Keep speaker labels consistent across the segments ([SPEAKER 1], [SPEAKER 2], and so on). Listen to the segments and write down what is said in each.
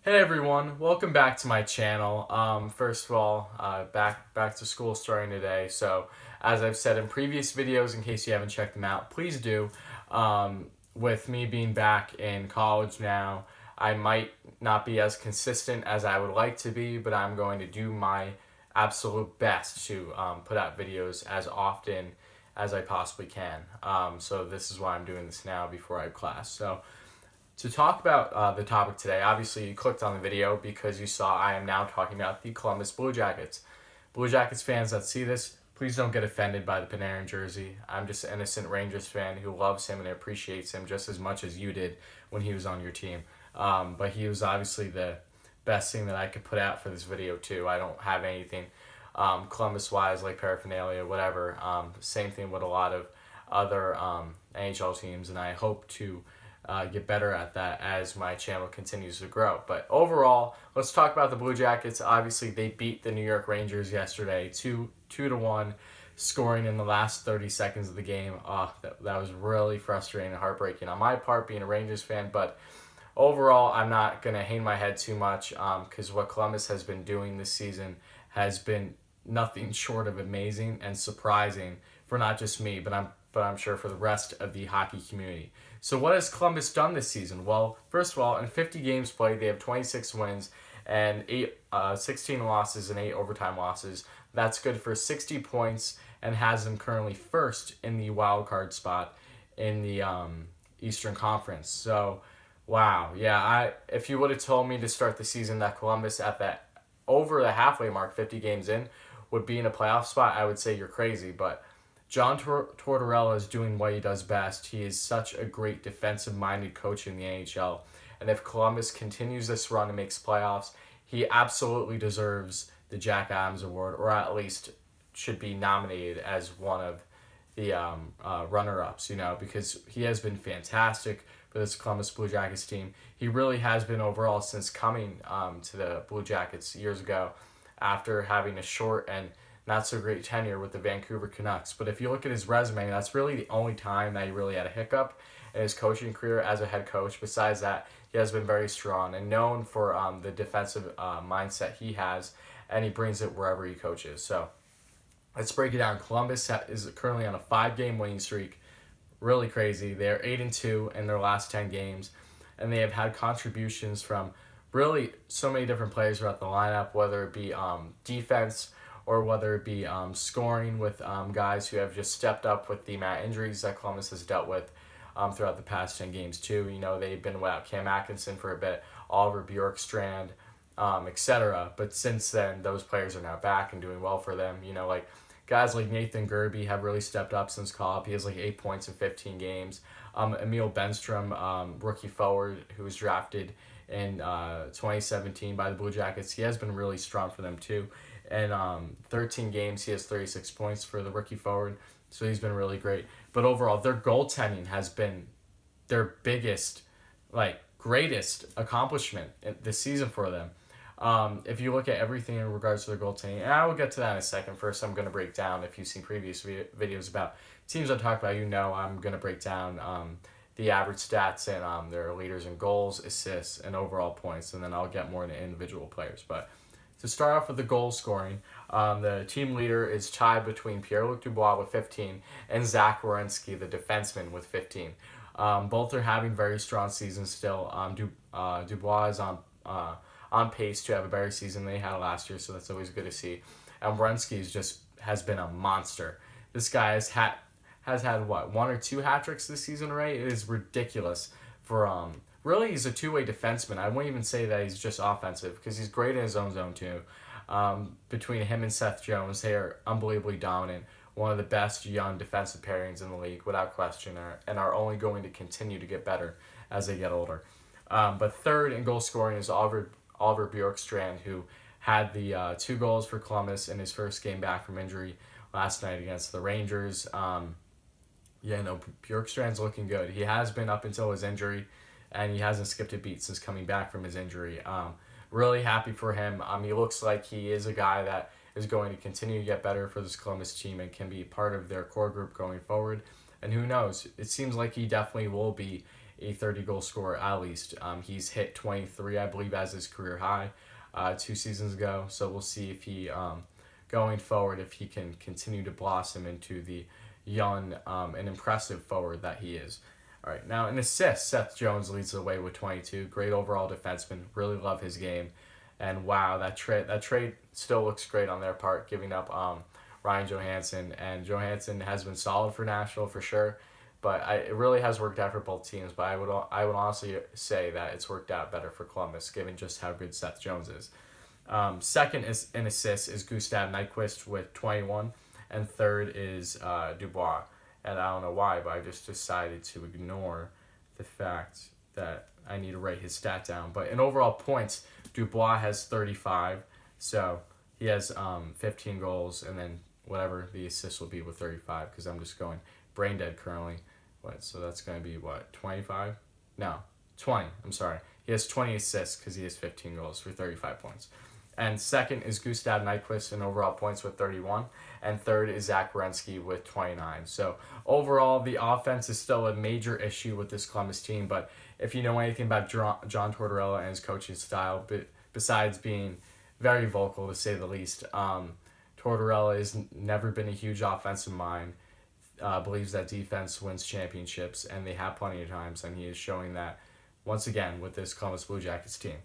[SPEAKER 1] Hey everyone, welcome back to my channel. First of all, back to school starting today. So, as I've said in previous videos, in case you haven't checked them out, please do. With me being back in college now, I might not be as consistent as I would like to be, but I'm going to do my absolute best to put out videos as often as I possibly can. So this is why I'm doing this now before I have class. So to talk about the topic today, obviously you clicked on the video because you saw I am now talking about the Columbus Blue Jackets. Blue Jackets fans that see this, please don't get offended by the Panarin jersey. I'm just an innocent Rangers fan who loves him and appreciates him just as much as you did when he was on your team. But he was obviously the best thing that I could put out for this video too. I don't have anything Columbus-wise like paraphernalia, whatever. Same thing with a lot of other NHL teams, and I hope to get better at that as my channel continues to grow. But overall, let's talk about the Blue Jackets. Obviously, they beat the New York Rangers yesterday, 2-1, scoring in the last 30 seconds of the game. That was really frustrating and heartbreaking on my part, being a Rangers fan. But overall, I'm not going to hang my head too much because what Columbus has been doing this season has been nothing short of amazing and surprising for not just me, but I'm sure for the rest of the hockey community. So what has Columbus done this season? Well, first of all, in 50 games played, they have 26 wins and 16 losses and 8 overtime losses. That's good for 60 points and has them currently first in the wild card spot in the Eastern Conference. So, wow, yeah. If you would have told me to start the season that Columbus at that over the halfway mark, 50 games in, would be in a playoff spot, I would say you're crazy. But John Tortorella is doing what he does best. He is such a great defensive-minded coach in the NHL. And if Columbus continues this run and makes playoffs, he absolutely deserves the Jack Adams Award, or at least should be nominated as one of the runner-ups, because he has been fantastic for this Columbus Blue Jackets team. He really has been overall since coming to the Blue Jackets years ago after having a short and not so great tenure with the Vancouver Canucks. But if you look at his resume, that's really the only time that he really had a hiccup in his coaching career as a head coach. Besides that, he has been very strong and known for the defensive mindset he has, and he brings it wherever he coaches. So let's break it down. Columbus is currently on a 5-game winning streak. Really crazy. They're 8-2 in their last 10 games, and they have had contributions from really so many different players throughout the lineup, whether it be defense or whether it be scoring with guys who have just stepped up with the amount of injuries that Columbus has dealt with throughout the past 10 games too. They've been without Cam Atkinson for a bit, Oliver Bjorkstrand, etc. But since then, those players are now back and doing well for them. Like guys like Nathan Gerby have really stepped up since call-up. He has like 8 points in 15 games. Emil Benstrom, rookie forward who was drafted in 2017 by the Blue Jackets, he has been really strong for them too. And 13 games, he has 36 points for the rookie forward, so he's been really great. But overall, their goaltending has been their biggest, greatest accomplishment this season for them. If you look at everything in regards to their goaltending, and I will get to that in a second. First, I'm going to break down, if you've seen previous videos about teams I talk about, I'm going to break down the average stats and their leaders in goals, assists, and overall points, and then I'll get more into individual players. But to start off with the goal scoring, the team leader is tied between Pierre-Luc Dubois with 15 and Zach Werenski, the defenseman, with 15. Both are having very strong seasons still. Dubois is on pace to have a better season than they had last year, so that's always good to see. And Werenski has been a monster. This guy has had what, 1 or 2 hat tricks this season, right? It is ridiculous for really, he's a two-way defenseman. I wouldn't even say that he's just offensive because he's great in his own zone too. Between him and Seth Jones, they are unbelievably dominant. One of the best young defensive pairings in the league, without question, and are only going to continue to get better as they get older. But third in goal scoring is Oliver Bjorkstrand, who had the 2 goals for Columbus in his first game back from injury last night against the Rangers. Bjorkstrand's looking good. He has been up until his injury, and he hasn't skipped a beat since coming back from his injury. Really happy for him. He looks like he is a guy that is going to continue to get better for this Columbus team and can be part of their core group going forward. And who knows? It seems like he definitely will be a 30-goal scorer at least. He's hit 23, I believe, as his career high 2 seasons ago. So we'll see if he, going forward, if he can continue to blossom into the young and impressive forward that he is. All right, now in assists, Seth Jones leads the way with 22. Great overall defenseman. Really love his game. And wow, that trade still looks great on their part, giving up Ryan Johansson. And Johansson has been solid for Nashville for sure, but it really has worked out for both teams. But I would honestly say that it's worked out better for Columbus, given just how good Seth Jones is. Second is in assists is Gustav Nyquist with 21, and third is Dubois. And I don't know why, but I just decided to ignore the fact that I need to write his stat down. But in overall points, Dubois has 35, so he has 15 goals, and then whatever the assist will be with 35, because I'm just going brain dead currently. So that's going to be, 25? No, 20. I'm sorry. He has 20 assists because he has 15 goals for 35 points. And second is Gustav Nyquist in overall points with 31. And third is Zach Werenski with 29. So overall, the offense is still a major issue with this Columbus team. But if you know anything about John Tortorella and his coaching style, besides being very vocal to say the least, Tortorella has never been a huge offensive mind. Believes that defense wins championships, and they have plenty of times, and he is showing that once again with this Columbus Blue Jackets team.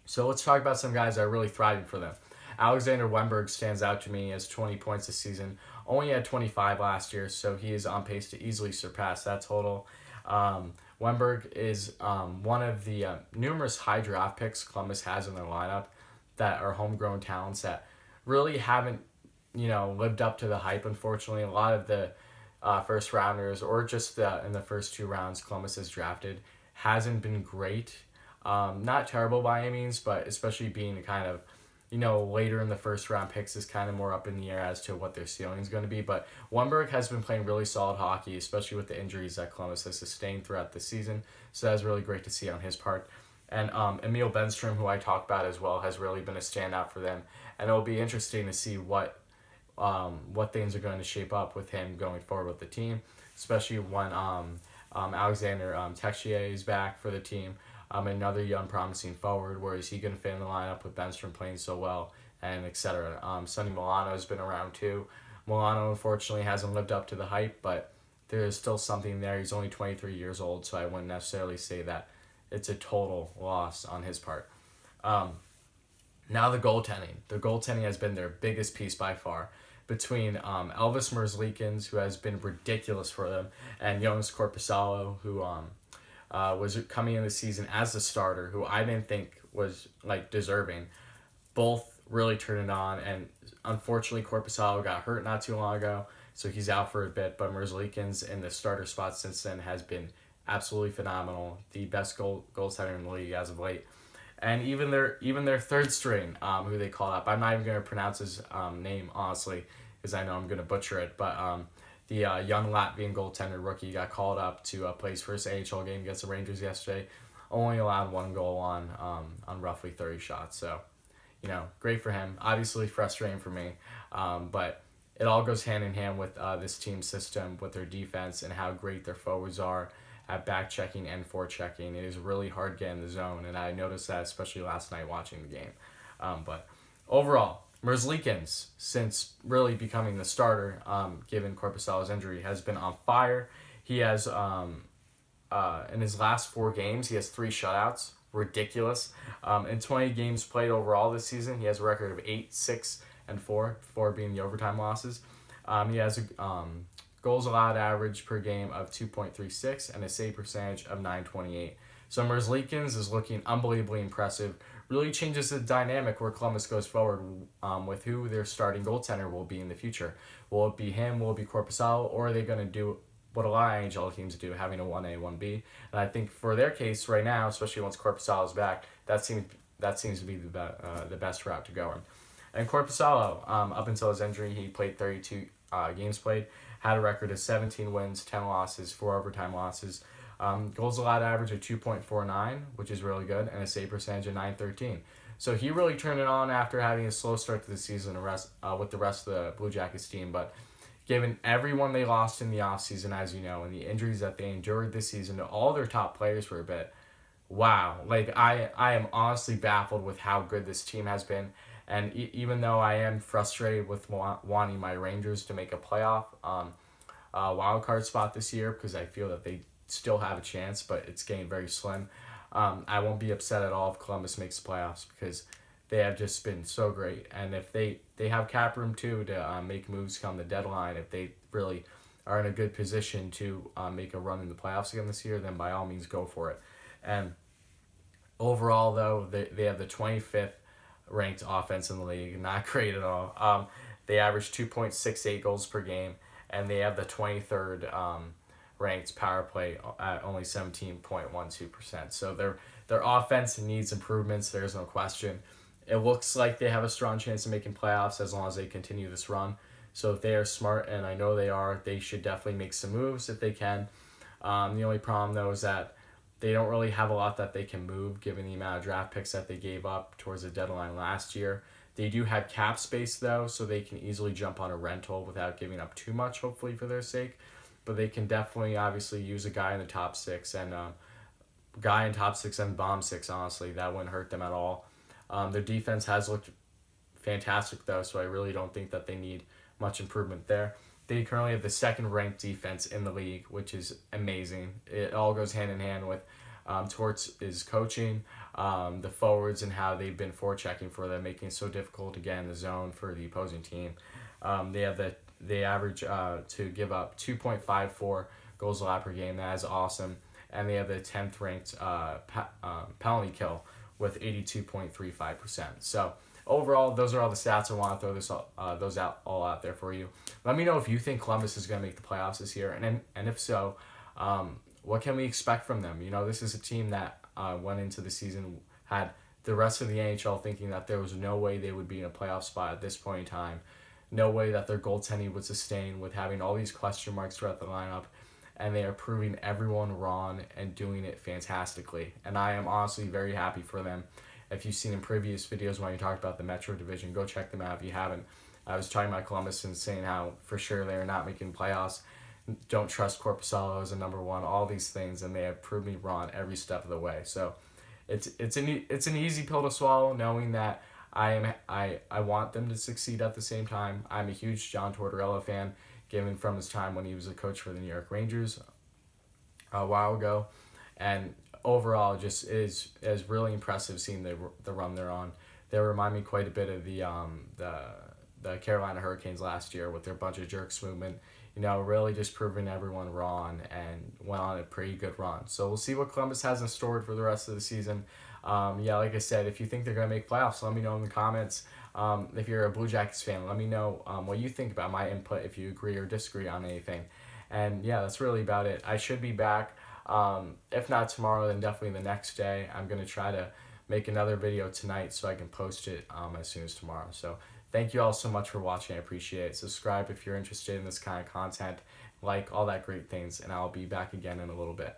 [SPEAKER 1] So let's talk about some guys that are really thriving for them. Alexander Wennberg stands out to me. He has 20 points this season. Only had 25 last year, so he is on pace to easily surpass that total. Wennberg is one of the numerous high draft picks Columbus has in their lineup that are homegrown talents that really haven't, lived up to the hype, unfortunately. A lot of the first rounders, or just in the first 2 rounds Columbus has drafted, hasn't been great. Not terrible by any means, but especially being kind of, later in the first round picks is kind of more up in the air as to what their ceiling is going to be. But Wennberg has been playing really solid hockey, especially with the injuries that Columbus has sustained throughout the season. So that's really great to see on his part. And Emil Benstrom, who I talked about as well, has really been a standout for them. And it'll be interesting to see what things are going to shape up with him going forward with the team, especially when Alexander Texier is back for the team. Another young promising forward. Where is he going to fit in the lineup with Benstrom playing so well, and etc. Sonny Milano has been around too. Milano unfortunately hasn't lived up to the hype, but there is still something there. He's only 23 years old, so I wouldn't necessarily say that it's a total loss on his part. Now the goaltending. The goaltending has been their biggest piece by far. Between Elvis Merzlikins, who has been ridiculous for them, and Jonas Korpisalo, who was coming in the season as the starter, who I didn't think was deserving. Both really turned it on, and unfortunately Korpisalo got hurt not too long ago, so he's out for a bit. But Merzlikins in the starter spot since then has been absolutely phenomenal. The best goal center in the league as of late. And even their third string, who they called up, I'm not even going to pronounce his name honestly, because I know I'm going to butcher it. But the young Latvian goaltender rookie got called up to play his first AHL game against the Rangers yesterday. Only allowed 1 goal on roughly 30 shots. So, great for him. Obviously frustrating for me, but it all goes hand in hand with this team system, with their defense, and how great their forwards are at back checking and forechecking. It is really hard to get in the zone, and I noticed that especially last night watching the game. But overall, Merzlikins, since really becoming the starter, given Korpisalo's injury, has been on fire. He has, in his last 4 games, he has 3 shutouts. Ridiculous. In 20 games played overall this season, he has a record of 8, 6, and 4, 4 being the overtime losses. He has a goals allowed average per game of 2.36 and a save percentage of 928. So Merzlikins is looking unbelievably impressive. Really changes the dynamic where Columbus goes forward with who their starting goaltender will be in the future. Will it be him? Will it be Korpisalo? Or are they going to do what a lot of NHL teams do, having a 1A, 1B? And I think for their case right now, especially once Korpisalo is back, that seems to be the best route to go in. And Korpisalo, up until his injury, he played 32 games played, had a record of 17 wins, 10 losses, 4 overtime losses. Goals allowed average of 2.49, which is really good, and a save percentage of 913. So he really turned it on after having a slow start to the season with the rest of the Blue Jackets team. But given everyone they lost in the offseason, as you know, and the injuries that they endured this season to all their top players for a bit. Wow, like I am honestly baffled with how good this team has been, and even though I am frustrated with wanting my Rangers to make a playoff wild card spot this year because I feel that they still have a chance, but it's getting very slim. I won't be upset at all if Columbus makes the playoffs because they have just been so great, and if they have cap room too to make moves come the deadline, if they really are in a good position to make a run in the playoffs again this year, then by all means go for it. And overall, though, they have the 25th ranked offense in the league. Not great at all. They average 2.68 goals per game, and they have the 23rd ranked power play at only 17.12%. So their offense needs improvements. There's no question. It looks like they have a strong chance of making playoffs as long as they continue this run. So if they are smart, and I know they are, they should definitely make some moves if they can. The only problem, though, is that they don't really have a lot that they can move given the amount of draft picks that they gave up towards the deadline last year. They do have cap space, though, so they can easily jump on a rental without giving up too much, hopefully, for their sake. But they can definitely, obviously, use a guy in the top six and bomb six, honestly. That wouldn't hurt them at all. Their defense has looked fantastic, though, so I really don't think that they need much improvement there. They currently have the second-ranked defense in the league, which is amazing. It all goes hand in hand with Torts' coaching, the forwards, and how they've been forechecking for them, making it so difficult to get in the zone for the opposing team. They average to give up 2.54 goals allowed per game. That is awesome. And they have the 10th ranked penalty kill with 82.35%. So overall, those are all the stats. I want to throw those all out there for you. Let me know if you think Columbus is going to make the playoffs this year, and if so, what can we expect from them? You know, this is a team that went into the season, had the rest of the NHL thinking that there was no way they would be in a playoff spot at this point in time. No way that their goaltending would sustain with having all these question marks throughout the lineup, and they are proving everyone wrong and doing it fantastically. And I am honestly very happy for them. If you've seen in previous videos when I talked about the Metro Division, go check them out if you haven't. I was talking about Columbus and saying how for sure they are not making playoffs. Don't trust Korpisalo as a number one, all these things, and they have proved me wrong every step of the way. So it's an easy pill to swallow, knowing that I want them to succeed at the same time. I'm a huge John Tortorella fan, given from his time when he was a coach for the New York Rangers a while ago, and overall just is really impressive seeing the run they're on. They remind me quite a bit of the Carolina Hurricanes last year with their bunch of jerks movement. You know, really just proving everyone wrong and went on a pretty good run. So we'll see what Columbus has in store for the rest of the season. Like I said, if you think they're going to make playoffs, let me know in the comments. If you're a Blue Jackets fan, let me know what you think about my input, if you agree or disagree on anything. And yeah, that's really about it. I should be back. If not tomorrow, then definitely the next day. I'm going to try to make another video tonight so I can post it as soon as tomorrow. So thank you all so much for watching. I appreciate it. Subscribe if you're interested in this kind of content. Like, all that great things. And I'll be back again in a little bit.